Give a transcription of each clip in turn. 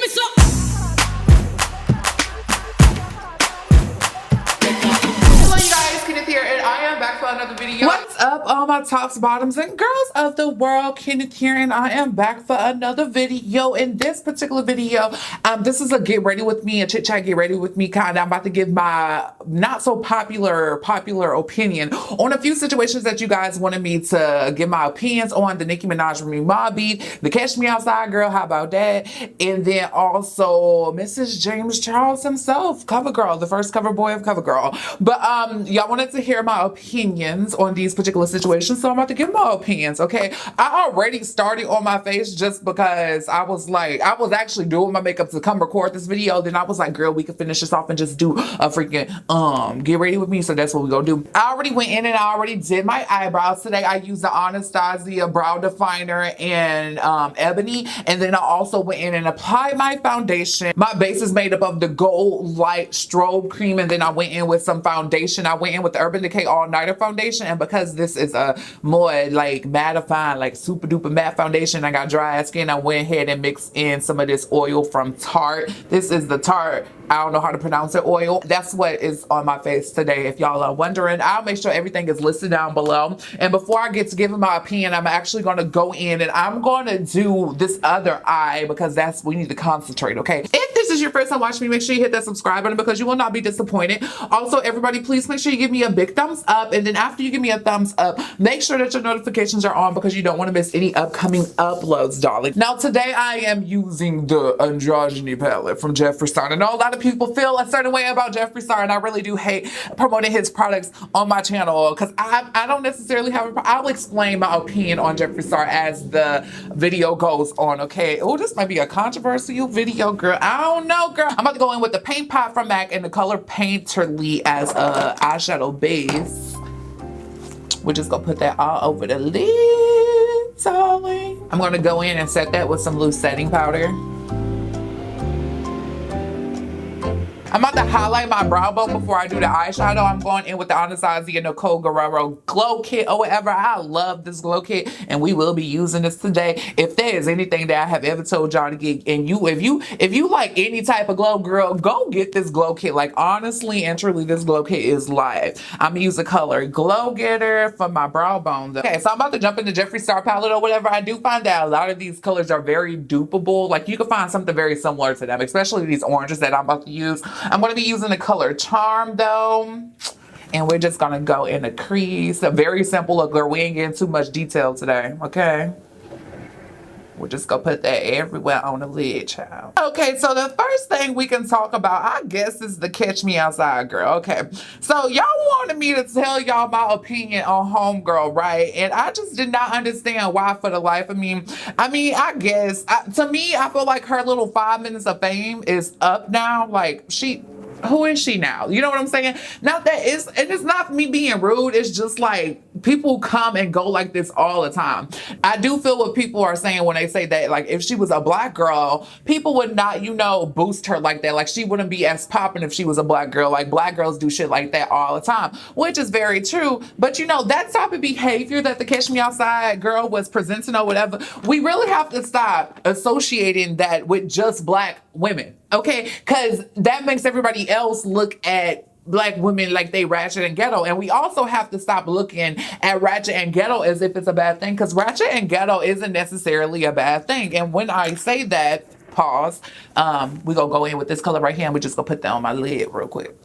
Give me some. Hello you guys, Kenneth here, and I am back for another video. What's up, all my tops, bottoms, and girls of the world? Kenneth here, and I am back for another video. In this particular video, this is a get ready with me, a chit chat get ready with me kind. I'm about to give my not so popular opinion on a few situations that you guys wanted me to give my opinions on. The Nicki Minaj Remy mob beat, the Catch Me Outside girl, how about that? And then also Mrs. James Charles himself, CoverGirl, the first cover boy of CoverGirl. But y'all wanted to hear my opinions on these particular situations, so I'm about to give my opinions. Okay, I already started on my face just because I was actually doing my makeup to come record this video. Then I was like, girl, we can finish this off and just do a freaking get ready with me. So that's what we gonna do. I already went in and I already did my eyebrows today. I used the Anastasia brow definer and Ebony, and then I also went in and applied my foundation. My base is made up of the Goldlite Strobe cream, and then I went in with some foundation. I went in with the Urban Decay All Nighter foundation, and because this is a more like mattifying, like super duper matte foundation, I got dry skin, I went ahead and mixed in some of this oil from Tarte. This is the Tarte, I don't know how to pronounce it, oil. That's what is on my face today, if y'all are wondering. I'll make sure everything is listed down below. And before I get to giving my opinion, I'm actually going to go in and I'm going to do this other eye, because that's, we need to concentrate, okay? If this is your first time watching me, make sure you hit that subscribe button because you will not be disappointed. Also, everybody, please make sure you give me a big thumbs up. And then after you give me a thumbs up, make sure that your notifications are on because you don't want to miss any upcoming uploads, darling. Now, today I am using the Androgyny palette from Jeffree. I know a lot of people feel a certain way about Jeffree, and I really do hate promoting his products on my channel because I don't necessarily have a, I'll explain my opinion on Jeffree as the video goes on, okay? Oh, this might be a controversial video, girl. I don't know, girl. I'm about to go in with the Paint Pot from MAC and the color Painterly as a eyeshadow base. We're just gonna put that all over the lid, darling. I'm gonna go in and set that with some loose setting powder. I'm about to highlight my brow bone before I do the eyeshadow. I'm going in with the Anastasia Nicole Guerriero Glow Kit or whatever. I love this glow kit, and we will be using this today. If there is anything that I have ever told y'all to get, and if you like any type of glow, girl, go get this glow kit. Like, honestly and truly, this glow kit is live. I'm gonna use the color Glow Getter for my brow bone. Okay, so I'm about to jump into Jeffree palette or whatever. I do find that a lot of these colors are very dupeable. Like, you can find something very similar to them, especially these oranges that I'm about to use. I'm going to be using the color Charm though, and we're just going to go in the crease. A very simple look, girl. We ain't getting too much detail today, okay? We're just going to put that everywhere on the lid, child. Okay, so the first thing we can talk about, I guess, is the Catch Me Outside girl. Okay, so y'all wanted me to tell y'all my opinion on Homegirl, right? And I just did not understand why for the life of me. I mean, I guess, to me, I feel like her little 5 minutes of fame is up now. Like, who is she now? You know what I'm saying? Not that it's, and it's not me being rude. It's just like people come and go like this all the time. I do feel what people are saying when they say that, like, if she was a black girl, people would not, you know, boost her like that. Like, she wouldn't be as popping if she was a black girl. Like, black girls do shit like that all the time, which is very true. But you know, that type of behavior that the Catch Me Outside girl was presenting or whatever, we really have to stop associating that with just black women. Okay, because that makes everybody else look at black women like they ratchet and ghetto. And we also have to stop looking at ratchet and ghetto as if it's a bad thing, because ratchet and ghetto isn't necessarily a bad thing. And when I say that, pause, we're gonna go in with this color right here, and we're just gonna put that on my lid real quick.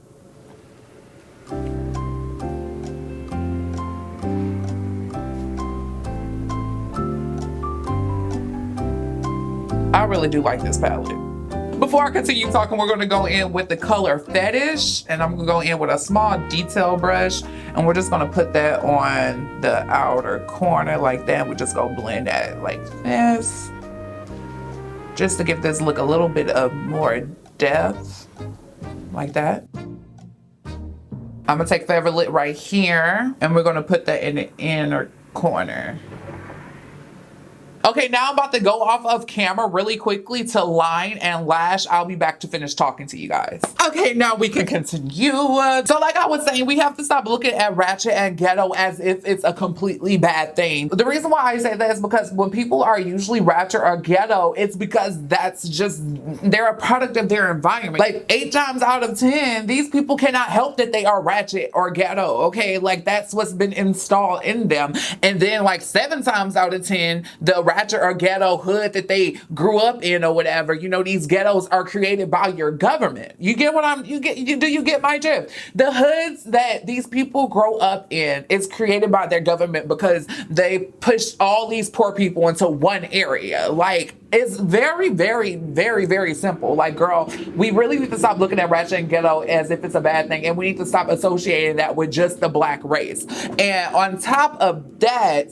I really do like this palette. Before I continue talking, we're going to go in with the color Fetish, and I'm going to go in with a small detail brush, and we're just going to put that on the outer corner like that. We're just going to blend that like this, just to give this look a little bit of more depth, like that. I'm going to take Forever Lit right here, and we're going to put that in the inner corner. Okay, now I'm about to go off of camera really quickly to line and lash. I'll be back to finish talking to you guys. Okay, now we can continue. So like I was saying, we have to stop looking at ratchet and ghetto as if it's a completely bad thing. The reason why I say that is because when people are usually ratchet or ghetto, it's because that's just, they're a product of their environment. Like 8 times out of 10, these people cannot help that they are ratchet or ghetto, okay? Like that's what's been installed in them. And then like 7 times out of 10, the ratchet or ghetto hood that they grew up in or whatever, you know, these ghettos are created by your government. You get what do you get my drift? The hoods that these people grow up in is created by their government because they push all these poor people into one area. Like, it's very, very, very, very simple. Like, girl, we really need to stop looking at ratchet and ghetto as if it's a bad thing, and we need to stop associating that with just the black race. And on top of that,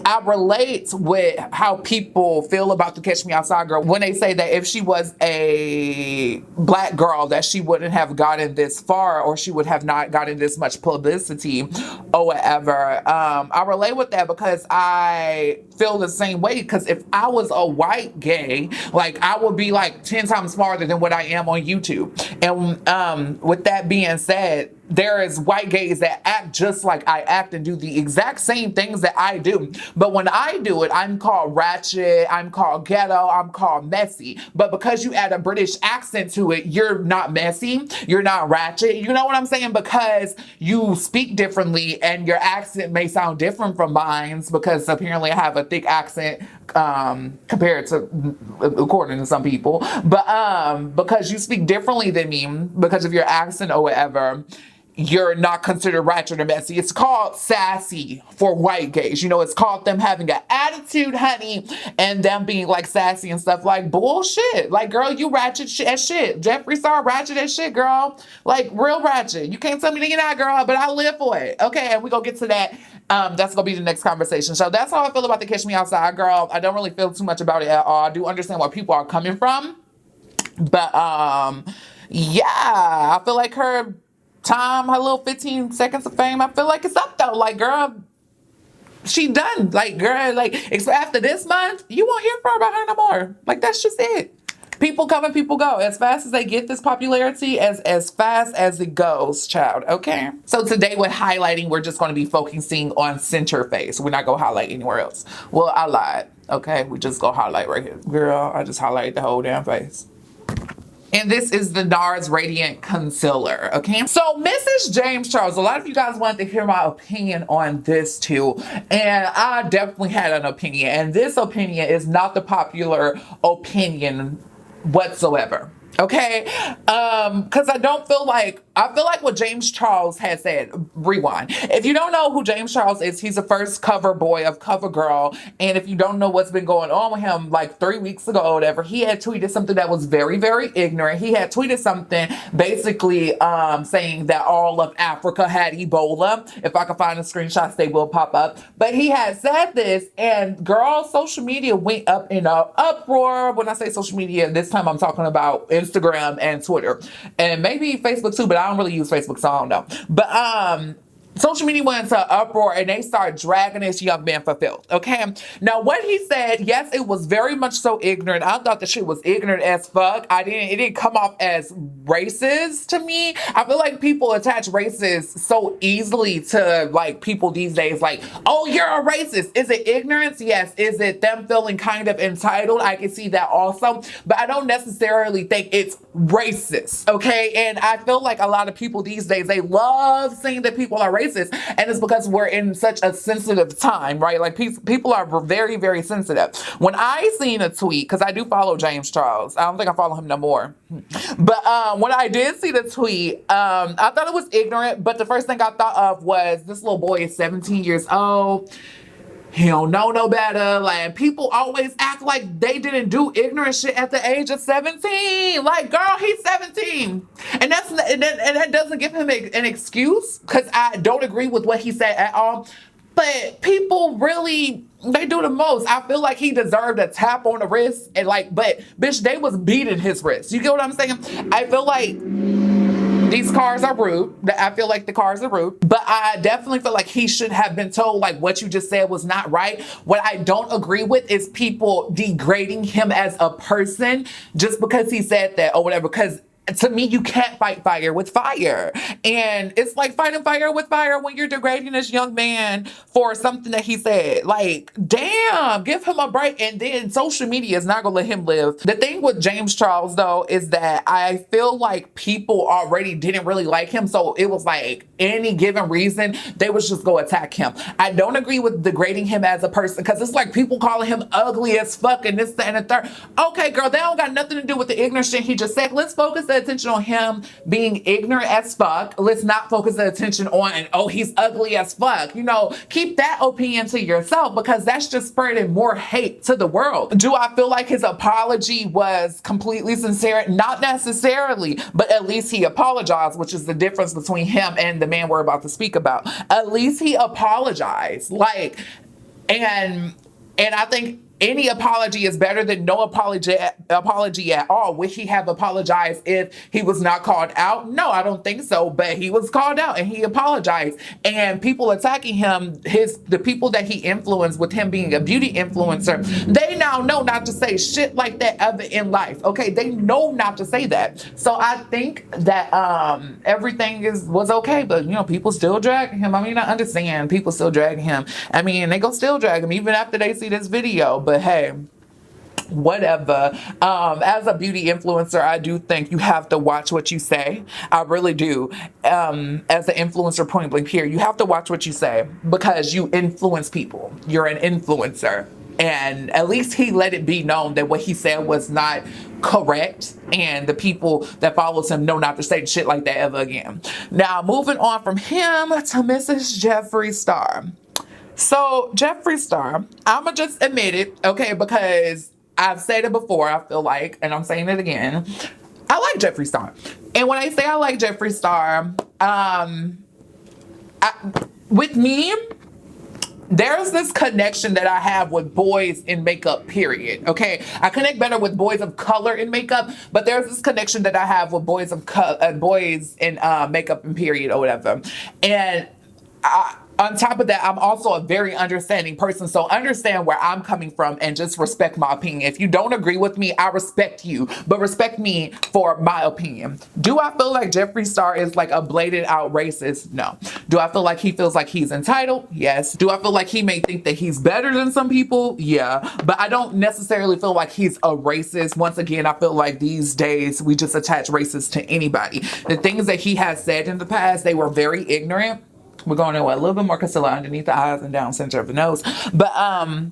I relate with how people feel about the Catch Me Outside girl when they say that if she was a black girl that she wouldn't have gotten this far, or she would have not gotten this much publicity or whatever. I relate with that because I feel the same way, because if I was a white gay, like I would be like 10 times farther than what I am on YouTube. And with that being said, there is white gays that act just like I act and do the exact same things that I do. But when I do it, I'm called ratchet, I'm called ghetto, I'm called messy. But because you add a British accent to it, you're not messy, you're not ratchet. You know what I'm saying? Because you speak differently and your accent may sound different from mine, because apparently I have a thick accent compared to, according to some people. But because you speak differently than me, because of your accent or whatever, you're not considered ratchet or messy. It's called sassy for white gays. You know, it's called them having an attitude, honey, and them being like sassy and stuff. Like, bullshit. Like, girl, you ratchet as shit. Jeffree Star ratchet as shit, girl. Like, real ratchet. You can't tell me that you're not, girl, but I live for it. Okay, and we're gonna get to that. That's gonna be the next conversation. So that's how I feel about the Catch Me Outside girl. I don't really feel too much about it at all. I do understand where people are coming from. But yeah, I feel like her time, her little 15 seconds of fame, I feel like it's up though. Like, girl, she done. Like, girl, like, after this month, you won't hear from about her no more. Like, that's just it. People come and people go. As fast as they get this popularity, as fast as it goes, child. Okay. So today with highlighting, we're just going to be focusing on center face. We're not going to highlight anywhere else. Well, I lied. Okay. We just go highlight right here. Girl, I just highlighted the whole damn face. And this is the NARS Radiant Concealer, okay? So Mrs. James Charles, a lot of you guys wanted to hear my opinion on this too. And I definitely had an opinion. And this opinion is not the popular opinion whatsoever. Okay, because I feel like what James Charles has said. Rewind. If you don't know who James Charles is, he's the first cover boy of CoverGirl. And if you don't know what's been going on with him, like 3 weeks ago or whatever, he had tweeted something that was very, very ignorant. He had tweeted something basically saying that all of Africa had Ebola. If I can find the screenshots, they will pop up. But he had said this, and girl, social media went up in an uproar. When I say social media, this time I'm talking about Instagram and Twitter, and maybe Facebook too, but I don't really use Facebook, so I don't know. But social media went into uproar and they started dragging this young man for filth. Okay. Now what he said, yes, it was very much so ignorant. I thought the shit was ignorant as fuck. It didn't come off as racist to me. I feel like people attach racist so easily to like people these days. Like, oh, you're a racist. Is it ignorance? Yes. Is it them feeling kind of entitled? I can see that also, but I don't necessarily think it's racist. Okay. And I feel like a lot of people these days, they love saying that people are racist. And it's because we're in such a sensitive time, right? Like people are very, very sensitive. When I seen a tweet, because I do follow James Charles, I don't think I follow him no more. But when I did see the tweet, I thought it was ignorant. But the first thing I thought of was this little boy is 17 years old. He don't know no better. Like, people always act like they didn't do ignorant shit at the age of 17. Like, girl, he's 17. And that doesn't give him an excuse, because I don't agree with what he said at all. But people really, they do the most. I feel like he deserved a tap on the wrist, and like, but bitch, they was beating his wrist. You get what I'm saying? I feel like these cars are rude. I feel like the cars are rude, but I definitely feel like he should have been told like what you just said was not right. What I don't agree with is people degrading him as a person just because he said that or whatever, because to me, you can't fight fire with fire. And it's like fighting fire with fire when you're degrading this young man for something that he said. Like, damn, give him a break. And then social media is not going to let him live. The thing with James Charles, though, is that I feel like people already didn't really like him. So it was like any given reason, they was just go attack him. I don't agree with degrading him as a person because it's like people calling him ugly as fuck and this, that, and the third. Okay, girl, that don't got nothing to do with the ignorant shit he just said. Let's focus the attention on him being ignorant as fuck. Let's not focus the attention on, oh, he's ugly as fuck. You know, keep that opinion to yourself because that's just spreading more hate to the world. Do I feel like his apology was completely sincere? Not necessarily, but at least he apologized, which is the difference between him and the man we're about to speak about. At least he apologized. Like, and I think any apology is better than no apology at all. Would he have apologized if he was not called out? No, I don't think so. But he was called out and he apologized. And people attacking him, the people that he influenced with him being a beauty influencer, they now know not to say shit like that ever in life. Okay, they know not to say that. So I think that everything was okay. But you know, people still dragging him. I mean, I understand people still dragging him. I mean, they go still drag him even after they see this video. But hey, whatever. As a beauty influencer, I do think you have to watch what you say. I really do. As an influencer, point blank here, you have to watch what you say because you influence people. You're an influencer. And at least he let it be known that what he said was not correct. And the people that follows him know not to say shit like that ever again. Now, moving on from him to Mrs. Jeffree Star. So Jeffree Star, I'ma just admit it, okay, because I've said it before, I feel like, and I'm saying it again. I like Jeffree Star. And when I say I like Jeffree Star, with me, there's this connection that I have with boys in makeup, period. Okay, I connect better with boys of color in makeup, but there's this connection that I have with boys of boys in makeup and period or whatever. And on top of that, I'm also a very understanding person. So understand where I'm coming from and just respect my opinion. If you don't agree with me, I respect you, but respect me for my opinion. Do I feel like Jeffree Star is like a blatant out racist? No. Do I feel like he feels like he's entitled? Yes. Do I feel like he may think that he's better than some people? Yeah. But I don't necessarily feel like he's a racist. Once again, I feel like these days we just attach racist to anybody. The things that he has said in the past, they were very ignorant. We're going in with a little bit more concealer underneath the eyes and down center of the nose. But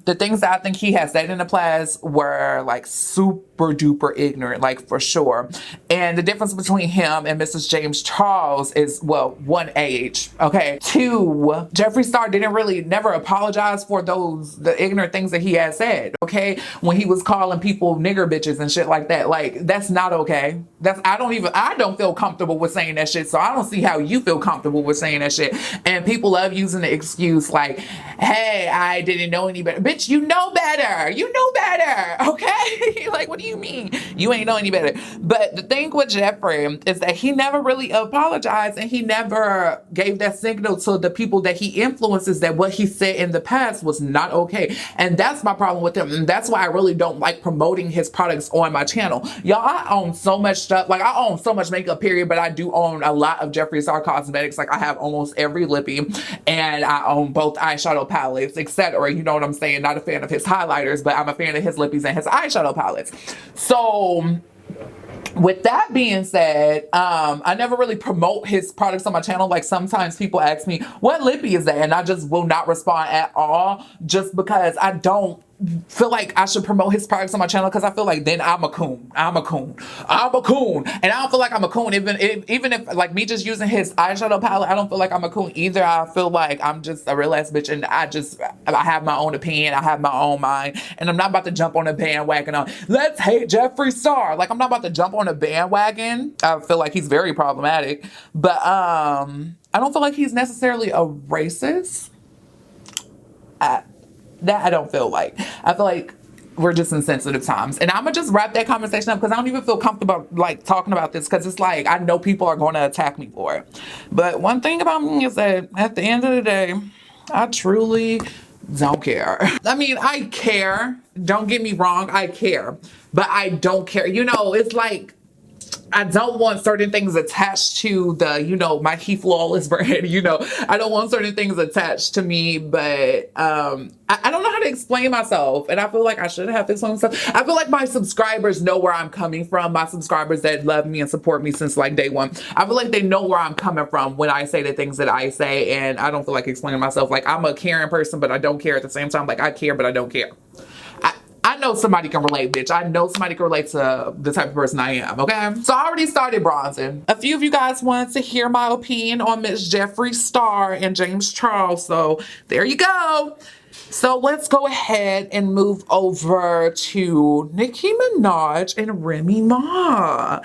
the things that I think he has said in the past were like super duper ignorant, like for sure. And the difference between him and Mrs. James Charles is, well, one, age, okay? Two, Jeffree Star never apologized for the ignorant things that he had said, okay? When he was calling people nigger bitches and shit like that, like that's not okay. I don't feel comfortable with saying that shit, so I don't see how you feel comfortable with saying that shit. And people love using the excuse like, hey, I didn't know any better. Bitch, you know better. You know better, okay? Like, what do you mean? You ain't know any better. But the thing with Jeffree is that he never really apologized and he never gave that signal to the people that he influences that what he said in the past was not okay. And that's my problem with him. And that's why I really don't like promoting his products on my channel. Y'all, I own so much stuff. Like, I own so much makeup, period, but I do own a lot of Jeffree Star cosmetics. Like, I have almost every lippy and I own both eyeshadow palettes, etc. You know what I'm saying? Not a fan of his highlighters, but I'm a fan of his lippies and his eyeshadow palettes. So with that being said, I never really promote his products on my channel. Like sometimes people ask me, what lippy is that? And I just will not respond at all just because I don't feel like I should promote his products on my channel because I feel like then I'm a coon. And I don't feel like I'm a coon even if like me just using his eyeshadow palette, I don't feel like I'm a coon either. I feel like I'm just a real ass bitch and I have my own opinion. I have my own mind and I'm not about to jump on a bandwagon on let's hate Jeffree Star. Like I'm not about to jump on a bandwagon. I feel like he's very problematic, but I don't feel like he's necessarily a racist. That I don't feel like. I feel like we're just in sensitive times. And I'm gonna just wrap that conversation up because I don't even feel comfortable like talking about this because it's like I know people are going to attack me for it. But one thing about me is that at the end of the day, I truly don't care. I mean, I care. Don't get me wrong, I care. But I don't care. You know, it's like I don't want certain things attached to the, you know, my Heflawless brand, you know. I don't want certain things attached to me, but I don't know how to explain myself. And I feel like I shouldn't have to explain myself. I feel like my subscribers know where I'm coming from. My subscribers that love me and support me since like day one. I feel like they know where I'm coming from when I say the things that I say. And I don't feel like explaining myself. Like I'm a caring person, but I don't care at the same time. Like I care, but I don't care. I know somebody can relate, bitch. I know somebody can relate to the type of person I am, okay? So I already started bronzing. A few of you guys wanted to hear my opinion on Miss Jeffree Star and James Charles, so there you go. So let's go ahead and move over to Nicki Minaj and Remy Ma.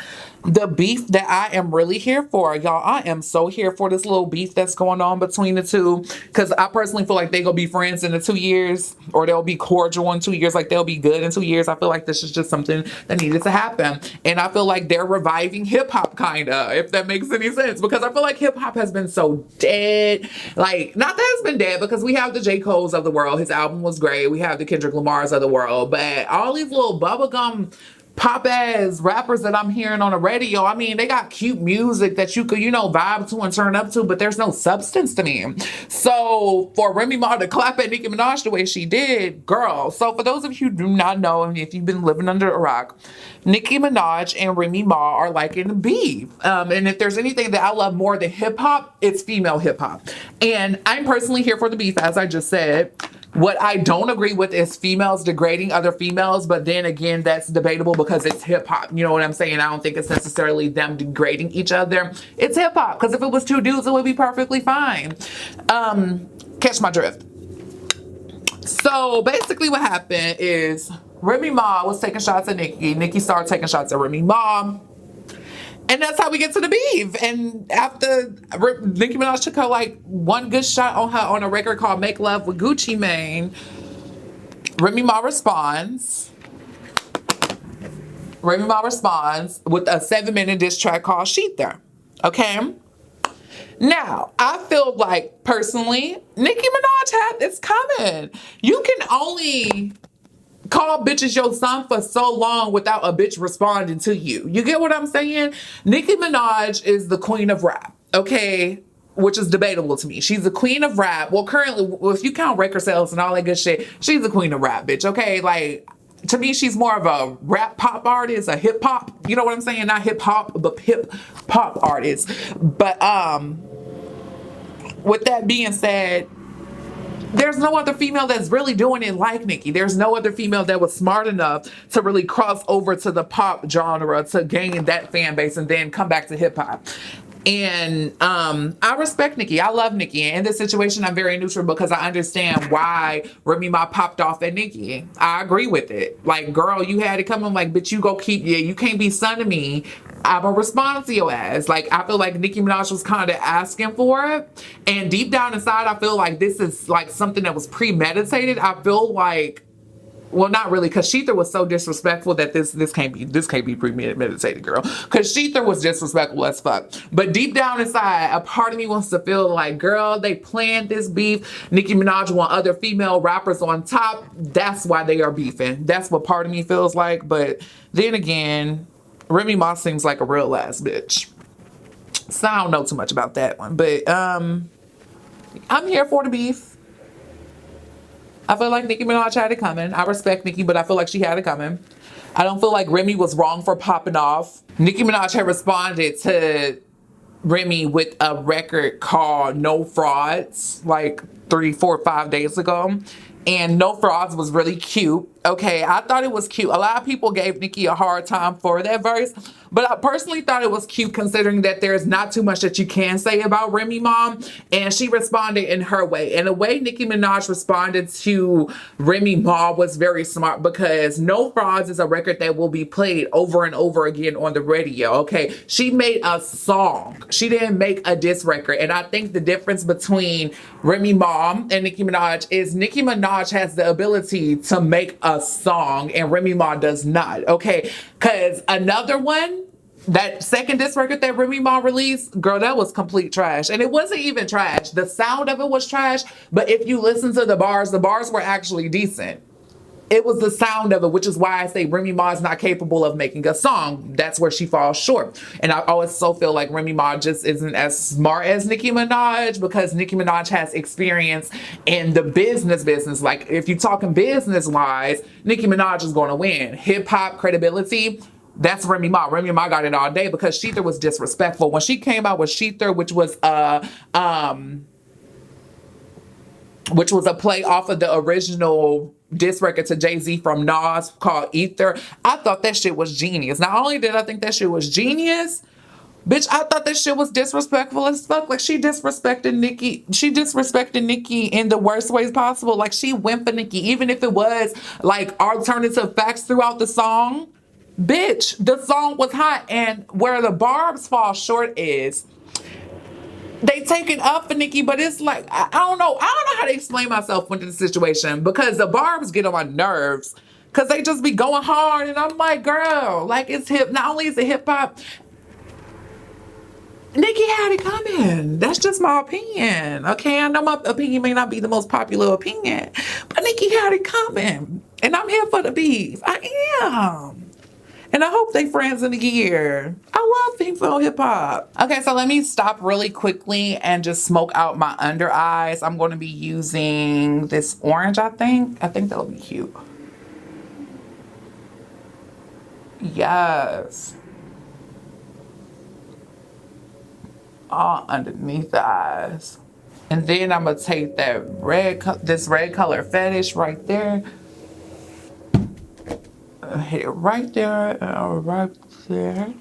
The beef that I am really here for, y'all. I am so here for this little beef that's going on between the two. Because I personally feel like they gonna be friends in the 2 years. Or they'll be cordial in 2 years. Like they'll be good in 2 years. I feel like this is just something that needed to happen. And I feel like they're reviving hip hop kinda. If that makes any sense. Because I feel like hip hop has been so dead. Like, not that it's been dead. Because we have the J. Cole's of the world. His album was great. We have the Kendrick Lamar's of the world. But all these little bubblegum pop ass rappers that I'm hearing on the radio, I mean, they got cute music that you could, you know, vibe to and turn up to, but there's no substance to me. So for Remy Ma to clap at Nicki Minaj the way she did, girl. So for those of you who do not know, and if you've been living under a rock, Nicki Minaj and Remy Ma are like in beef. And if there's anything that I love more than hip hop, it's female hip hop. And I'm personally here for the beef, as I just said. What I don't agree with is females degrading other females, but then again, that's debatable because it's hip hop. You know what I'm saying? I don't think it's necessarily them degrading each other. It's hip hop, because if it was two dudes, it would be perfectly fine. Catch my drift. So basically what happened is Remy Ma was taking shots at Nicki. Nicki started taking shots at Remy Ma. And that's how we get to the beef. And after Nicki Minaj took her like one good shot on a record called Make Love with Gucci Mane, Remy Ma responds. Remy Ma responds with a 7-minute diss track called Sheether. Okay? Now, I feel like personally, Nicki Minaj had this coming. You can only call bitches your son for so long without a bitch responding to you. You get what I'm saying? Nicki Minaj is the queen of rap, okay? Which is debatable to me. She's the queen of rap. Well, currently, if you count record sales and all that good shit, she's the queen of rap, bitch, okay? Like, to me, she's more of a rap pop artist, a hip hop, you know what I'm saying? Not hip hop, but hip hop artist. But with that being said, there's no other female that's really doing it like Nicki. There's no other female that was smart enough to really cross over to the pop genre to gain that fan base and then come back to hip hop. And I respect Nicki. I love Nicki. And in this situation, I'm very neutral because I understand why Remy Ma popped off at Nicki. I agree with it. Like, girl, you had it coming. Like, bitch, you go keep, yeah, you can't be son of me. I'm gonna respond to your ass. Like, I feel like Nicki Minaj was kind of asking for it. And deep down inside, I feel like this is like something that was premeditated. I feel like, well, not really, because Sheether was so disrespectful that this can't be premeditated, girl. Because Sheether was disrespectful as fuck. But deep down inside, a part of me wants to feel like, girl, they planned this beef. Nicki Minaj want other female rappers on top. That's why they are beefing. That's what part of me feels like. But then again, Remy Ma seems like a real ass bitch. So I don't know too much about that one. But I'm here for the beef. I feel like Nicki Minaj had it coming. I respect Nicki, but I feel like she had it coming. I don't feel like Remy was wrong for popping off. Nicki Minaj had responded to Remy with a record called No Frauds like 3, 4, 5 days ago. And No Frauds was really cute. Okay, I thought it was cute. A lot of people gave Nicki a hard time for that verse, but I personally thought it was cute considering that there's not too much that you can say about Remy Ma. And she responded in her way. And the way Nicki Minaj responded to Remy Ma was very smart because No Frauds is a record that will be played over and over again on the radio. Okay, she made a song. She didn't make a diss record. And I think the difference between Remy Ma and Nicki Minaj is Nicki Minaj has the ability to make a a song and Remy Ma does not, okay? Because another one, that second disc record that Remy Ma released, girl, that was complete trash. And it wasn't even trash. The sound of it was trash, but if you listen to the bars were actually decent. It was the sound of it, which is why I say Remy Ma is not capable of making a song. That's where she falls short. And I always so feel like Remy Ma just isn't as smart as Nicki Minaj, because Nicki Minaj has experience in the business. Like, if you're talking business-wise, Nicki Minaj is going to win. Hip-hop credibility, that's Remy Ma. Remy Ma got it all day because Shether was disrespectful. When she came out with Shether, which was a play off of the original diss record to Jay-Z from NARS called Ether, I thought that shit was genius. Not only did I think that shit was genius, bitch, I thought that shit was disrespectful as fuck. Like, she disrespected Nicki. She disrespected Nicki in the worst ways possible. Like, she went for Nicki, even if it was like alternative facts throughout the song. Bitch, the song was hot. And where the barbs fall short is, they take it up for Nicki, but it's like, I don't know how to explain myself into the situation, because the barbs get on my nerves because they just be going hard, and I'm like, girl, like, it's hip. Not only is it hip hop, Nicki had it coming. That's just my opinion. Okay, I know my opinion may not be the most popular opinion, but Nicki had it coming, and I'm here for the beef. I am. And I hope they friends in a year. I love female hip hop. Okay, so let me stop really quickly and just smoke out my under eyes. I'm going to be using this orange, I think. I think that'll be cute. Yes. All underneath the eyes. And then I'm going to take that this red color fetish right there. Hit it right there, right there.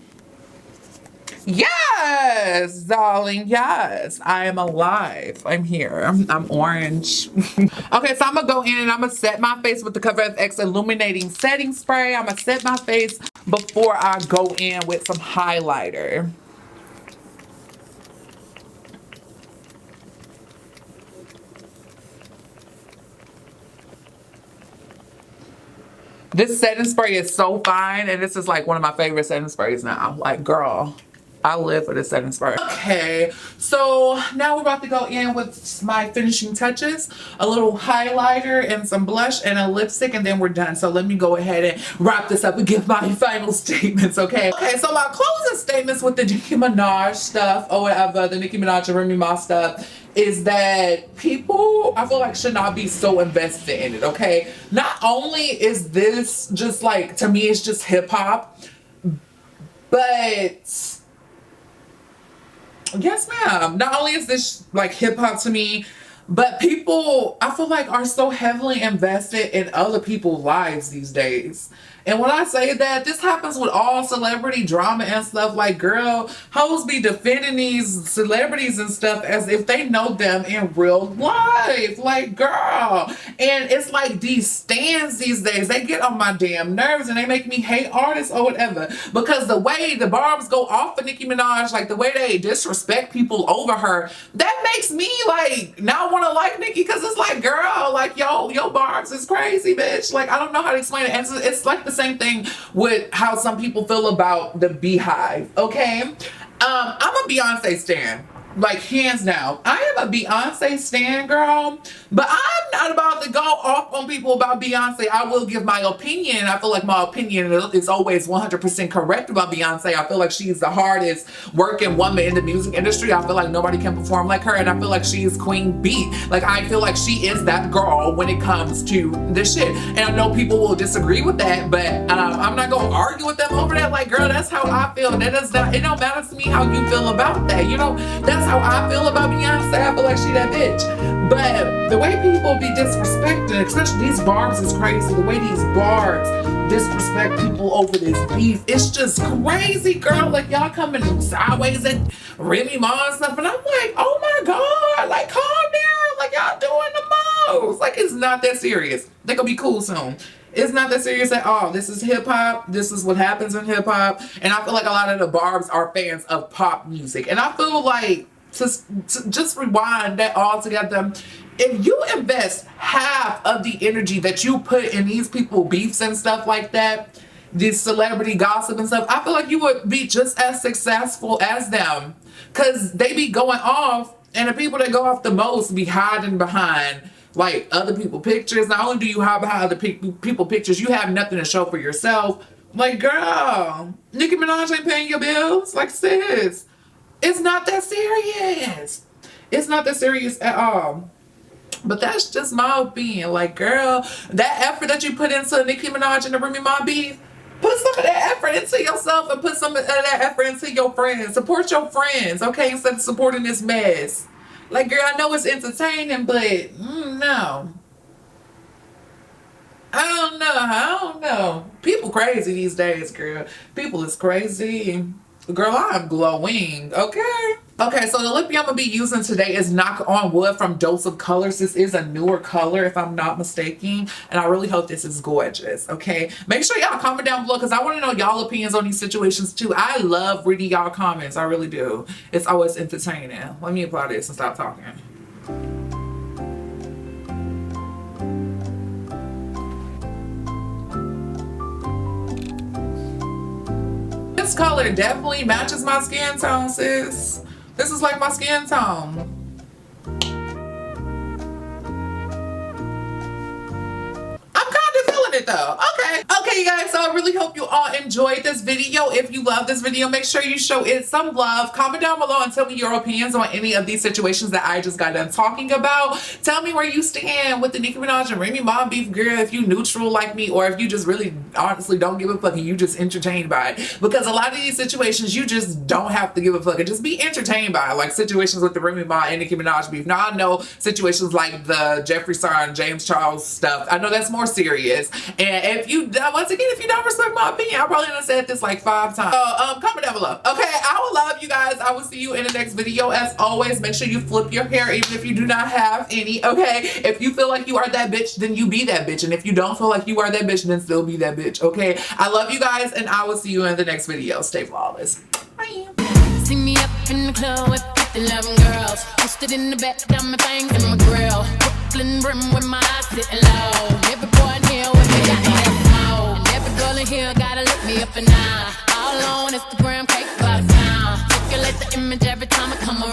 Yes, darling, yes. I am alive. I'm here. I'm orange. Okay, so I'm gonna go in and I'm gonna set my face with the Cover FX Illuminating Setting Spray. I'm gonna set my face before I go in with some highlighter. This setting spray is so fine, and this is like one of my favorite setting sprays now. Like, girl, I live for this setting spray. Okay, so now we're about to go in with my finishing touches. A little highlighter and some blush and a lipstick, and then we're done. So let me go ahead and wrap this up and give my final statements, okay? Okay, so my closing statements with the Nicki Minaj stuff, or whatever, the Nicki Minaj and Remy Ma stuff, is that people, I feel like, should not be so invested in it, okay? Not only is this just like, to me, it's just hip hop, but yes, ma'am. Not only is this like hip hop to me, but people, I feel like, are so heavily invested in other people's lives these days. And when I say that, this happens with all celebrity drama and stuff. Like, girl, hoes be defending these celebrities and stuff as if they know them in real life. Like, girl. And it's like these stans these days, they get on my damn nerves and they make me hate artists or whatever. Because the way the barbs go off of Nicki Minaj, like the way they disrespect people over her, that makes me like not want to like Nicki, because it's like, girl, like, yo, your barbs is crazy, bitch. Like, I don't know how to explain it. And it's like the same thing with how some people feel about the Beehive, okay? I'm a Beyonce stan. Like, hands down. I am a Beyonce stan, girl. But I'm not about to go off on people about Beyonce. I will give my opinion. I feel like my opinion is always 100% correct about Beyonce. I feel like she's the hardest working woman in the music industry. I feel like nobody can perform like her. And I feel like she is Queen Bee. Like, I feel like she is that girl when it comes to this shit. And I know people will disagree with that, but I'm not going to argue with them over that. Like, girl, that's how I feel. That does not, it don't matter to me how you feel about that. You know, that's how I feel about Beyonce. I feel like she that bitch. But the way people be disrespected, especially these barbs, is crazy. The way these barbs disrespect people over this beef, it's just crazy, girl. Like, y'all coming sideways at Remy Ma and stuff, and I'm like, oh my god, like, calm down. Like, y'all doing the most. Like, it's not that serious. They're gonna be cool soon. It's not that serious at all. This is hip hop. This is what happens in hip hop. And I feel like a lot of the barbs are fans of pop music. And I feel like to just rewind that all together if you invest half of the energy that you put in these people beefs and stuff like that, this celebrity gossip and stuff, I feel like you would be just as successful as them, because they be going off, and the people that go off the most be hiding behind like other people pictures. Not only do you hide behind other people pictures, you have nothing to show for yourself. Like, girl, Nicki Minaj ain't paying your bills. Like, sis, it's not that serious. It's not that serious at all. But that's just my opinion. Like, girl, that effort that you put into Nicki Minaj and the Remy Ma beef, put some of that effort into yourself and put some of that effort into your friends. Support your friends, okay, instead of supporting this mess. Like, girl, I know it's entertaining, but no. I don't know. People crazy these days, girl. People is crazy. Girl, I'm glowing, okay? Okay, so the lip I'm gonna be using today is Knock on Wood from Dose of Colors. This is a newer color, if I'm not mistaken, and I really hope this is gorgeous, okay? Make sure y'all comment down below, because I want to know y'all opinions on these situations too. I love reading y'all comments, I really do. It's always entertaining. Let me apply this and stop talking. This color definitely matches my skin tone, sis. This is like my skin tone. I'm kind of feeling it though. Okay, you guys, so I really hope you all enjoyed this video. If you love this video, make sure you show it some love. Comment down below and tell me your opinions on any of these situations that I just got done talking about. Tell me where you stand with the Nicki Minaj and Remy Ma beef, girl, if you neutral like me, or if you just really honestly don't give a fuck and you just entertained by it. Because a lot of these situations, you just don't have to give a fuck and just be entertained by it. Like situations with the Remy Ma and Nicki Minaj beef. Now I know situations like the Jeffree Star and James Charles stuff, I know that's more serious. And if you, once again, if you don't respect my opinion, I probably done said this like 5 times. So comment down below. Okay, I will love you guys. I will see you in the next video. As always, make sure you flip your hair even if you do not have any, okay? If you feel like you are that bitch, then you be that bitch. And if you don't feel like you are that bitch, then still be that bitch, okay? I love you guys, and I will see you in the next video. Stay flawless. Bye. See me up in the club with 11 girls. Posted in the back, got my things in my grill. Brooklyn brim with my eyes sitting low. Every boy in here with me got that smoke. And every girl in here gotta look me up and down. All on Instagram, cake by the pound. Circulate the image every time I come around.